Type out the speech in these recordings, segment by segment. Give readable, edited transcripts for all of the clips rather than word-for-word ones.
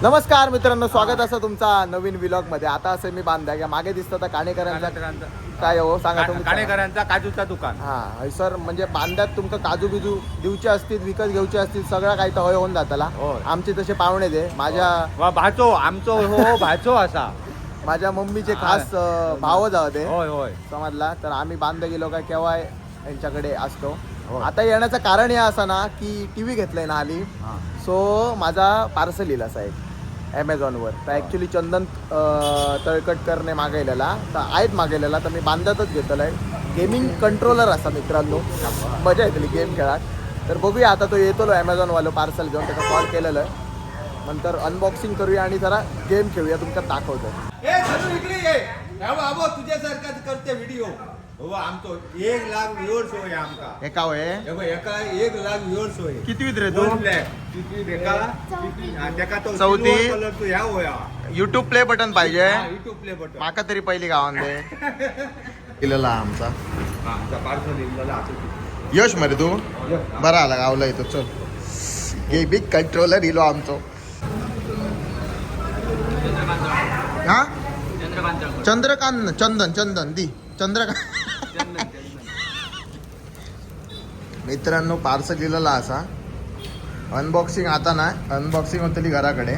नमस्कार मित्रांनो, स्वागत असं तुमचा नवीन व्लॉग मध्ये. आता असे मी बांधा मागे दिसतं तर काणेकरांचा काय हो सांगा तुम्ही. काणेकरांचा काजूचा दुकान. हा सर, म्हणजे बांध्यात तुमका काजू बिजू देऊचे असतील, विकत घेऊचे असतील, सगळं काही तर होय होऊन जाताला. आमचे तसे पाहुणे दे माझ्या भाचो आमचो हो भाचो असा माझ्या मम्मीचे खास भाव जाऊ दे. होय होय समजला. तर आम्ही बांध गेलो काय केव्हा यांच्याकडे असतो. आता येण्याचं कारण हे असं ना की टीव्ही घेतलंय ना आली, सो माझा पार्सल येईल असा एक ॲमेझॉनवर. तर ॲक्च्युली चंदन तळकटकरने मागवलेला तर आहेत मागवलेला, तर मी बांधतच घेतलं आहे. गेमिंग कंट्रोलर असा मित्रांनो, मजा येतली गेम खेळात. तर बघूया आता तो येतो ॲमेझॉनवालो पार्सल घेऊन, त्याचा कॉल केलेलं आहे. नंतर अनबॉक्सिंग करूया आणि जरा गेम खेळूया, तुमच्यात दाखवतो. तुझ्यासारखाच करते व्हिडिओ. आमचो 1 लाख व्ह्यूअर्स होय आमका. एका होय एका 1 लाख व्ह्यूअर्स होय. किती वित रे तू? 1 लाख किती देखा त्याका तो चौथी. कलर तो ह्या होया. युट्यूब प्ले बटन पाहिजे युट्यूब प्ले बटन माका तरी पहिली गावान दे केलेला आमचा आमचा पार्सल इल्ला असो. यश मरे तू बरा आला गावला येतो. चल गेमिंग कंट्रोलर इलो आमचो. हा चंद्रकांत चंदन दी चंद्रकांत मित्रांनो, पार्सल लिहिलेला असा. अनबॉक्सिंग आता नाही, अनबॉक्सिंग होतली घराकडे.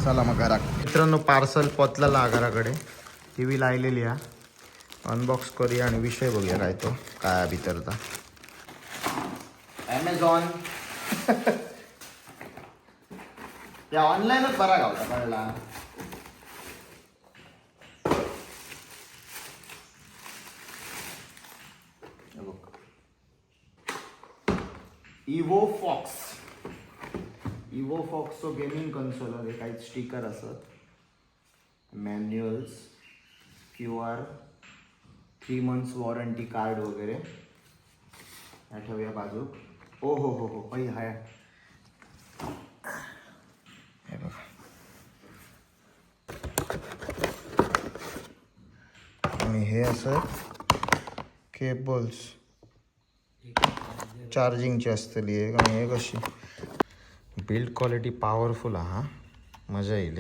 चला मग घरात. मित्रांनो, पार्सल पोचलेला घराकडे. टी व्ही लायलेली आहे. अनबॉक्स करूया आणि विषय बघूया काय तो काय भितरचा. ॲमेझॉन या ऑनलाईनच बरा गावता कळला. इवो फॉक्सचो गेमिंग कन्सोलर. हे काही स्टिकर असत, manuals, QR, 3 months warranty card वगैरे. ठेवूया बाजू. ओ हो पै हाय. हे बघा, आणि हे असं केबल्स चार्जिंगची असतली आहे. आणि हे कशी बिल्ड क्वालिटी पॉवरफुल हा, मजा येईल.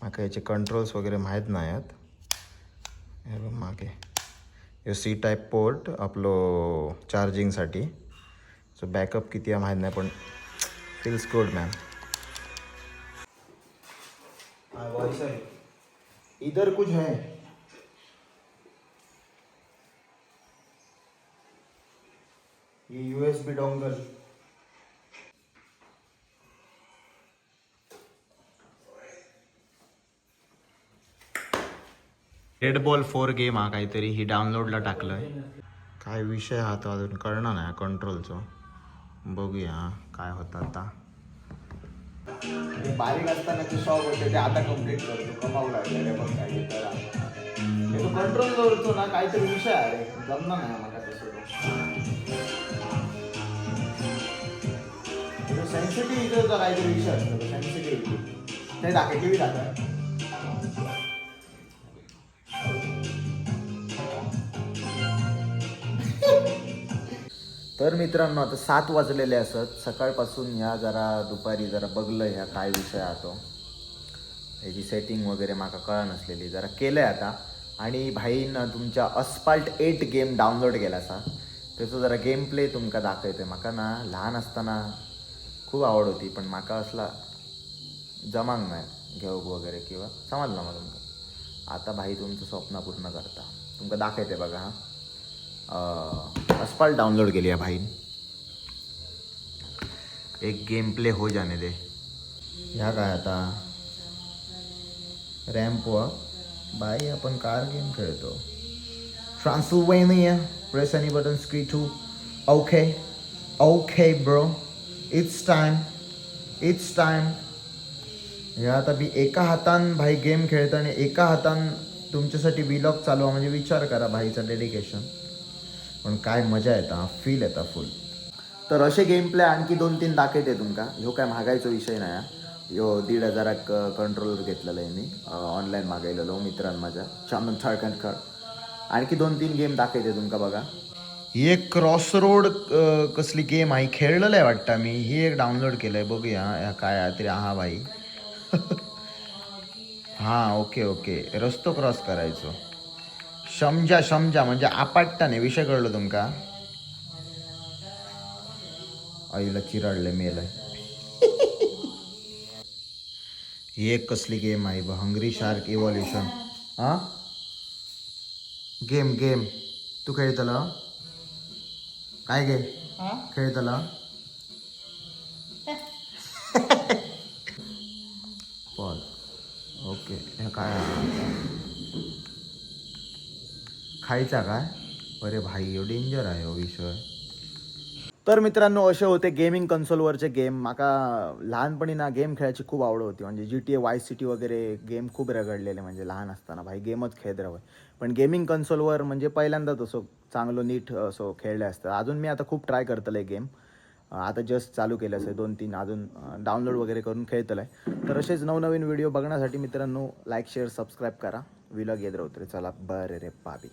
माका याचे कंट्रोल्स वगैरे माहीत नाही आहेत. हे बघ मागे हे C टाईप पोर्ट आपलो चार्जिंगसाठी. सो बॅकअप किती आहे माहीत नाही, पण फील्स गुड मॅम. इधर कुछ है? ये USB dongle. Red ball 4 game हा काहीतरी ही डाउनलोडला टाकलंय. काय विषय हा तो अजून कळणार नाही कंट्रोलचा. बघूया काय होतं आता. बारीक असताना ते शॉक होते, ते आता कम्प्लीट करतो. कमावू लागले बघ काय करा. तो कंट्रोल करतो ना, काहीतरी विषय आहे. जमणार नाही मला तसं. सेन्सिटिव्हिटीचा काहीतरी विषय असतो. सेन्सिटिव्हिटी ते दाखव, टी व्ही दाखव. तर मित्रांनो, आता 7 वाजलेले असत. सकाळपासून ह्या जरा दुपारी जरा बघलं ह्या काय विषय आहे. ह्याची सेटिंग वगैरे माका कळा नसलेली, जरा केलं आहे आता. आणि भाईनं तुमच्या अस्पाल्ट 8 गेम डाउनलोड केला असा. त्याचं जरा गेम प्ले तुमका दाखवते. माका ना लहान असताना खूप आवड होती, पण माका असला जमांग नाही घेऊ वगैरे किंवा समजलं मग तुमका. आता भाई तुमचं स्वप्न पूर्ण करता. तुमका दाखवते बघा. अस्पाल्ट डाउनलोड केली आहे भाईन. एक गेम प्ले हो जाने दे. ह्या काय आता रॅम्प वा बाई आपण कार गेम खेळतो. Transylvania, press any button, screen 2. Okay bro, it's time. ह्या आता मी एका हातान भाई गेम खेळतो आणि एका हातान तुमच्यासाठी व्लॉग चालू आहे. म्हणजे विचार करा भाईचं डेडिकेशन. पण काय मजा येता, फील येता फुल. तर असे गेम प्ले आणखी 2-3 दाखवते तुमका. ह्यो काय महागाईचा विषय नाही. ह्यो 1,500 कंट्रोलर घेतलेला आहे मी. ऑनलाईन मागवलेलो मित्रांन माझ्या चंदन तळकटकर. आणखी 2-3 गेम दाखवते तुमका बघा. ही एक क्रॉस रोड कसली गेम आहे खेळलेलं आहे वाटतं मी ही एक डाउनलोड केलंय बघूया या काय आहे तरी हा भाई हां ओके ओके रस्तो क्रॉस करायचो समजा समजा म्हणजे आपटताने विषय कळलो तुमका आईला चिराडले मेलं ही एक कसली गेम आहे ब हंग्री शार्क इव्हॉल्युशन हां गेम गेम तू खेळतला काय गे खेळतला पॉल ओके हे काय आहे? खायचा काय अरे भाई हो डेंजर आहे हो विषय तर मित्रांनो असे होते गेमिंग कन्सोलवरचे गेम माका लहानपणी ना गेम खेळायची खूप आवड होती म्हणजे GTA वाय सिटी वगैरे गेम खूप रगडलेले म्हणजे लहान असताना भाई गेमच खेळत राहावं पण गेमिंग कन्सोलवर म्हणजे पहिल्यांदाच असं चांगलं नीट असं खेळले असतं अजून मी आता खूप ट्राय करतलं गेम आता जस्ट चालू केलं आहे 2-3 अजून डाउनलोड वगैरे करून खेळतलं आहे तर असेच नवनवीन व्हिडिओ बघण्यासाठी मित्रांनो लाईक शेअर सबस्क्राईब करा व्हिलॉग येत राहतो चला बरं रे पाबी